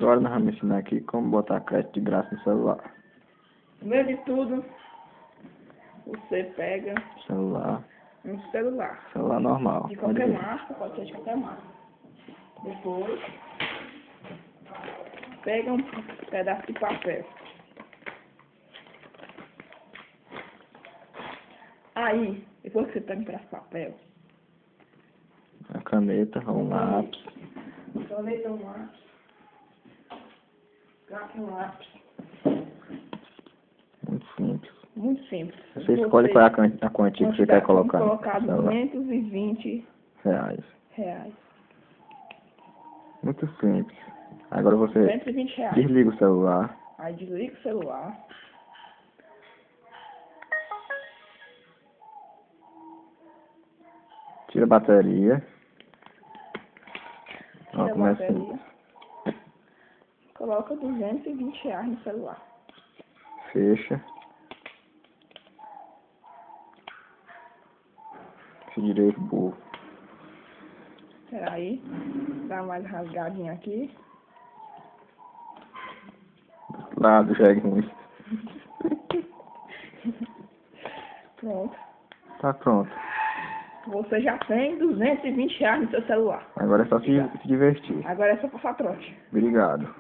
Agora nós vamos ensinar aqui como botar crédito de graça no celular. Primeiro de tudo, você pega Celular um celular. normal. De pode qualquer ver. marca, pode ser de qualquer marca. Depois, pega um pedaço de papel. Aí, depois que você pega um pedaço de papel, A caneta ou um lápis. caneta, um lápis, gasta um lápis. Muito simples. Muito simples. Você escolhe qual é a quantia que você quer colocar. Vamos colocar no celular. R$220. Reais. Muito simples. Agora você R$220. desliga o celular. Aí desliga o celular. Tira a bateria. Tira a Começa bateria. Coloca R$220 no celular. Fecha. Se direito burro. Espera aí. Dá mais rasgadinha aqui. Lado, jegue ruim. Pronto. Tá pronto. Você já tem R$220 no seu celular. Agora é só se divertir. Agora é só passar trote. Obrigado.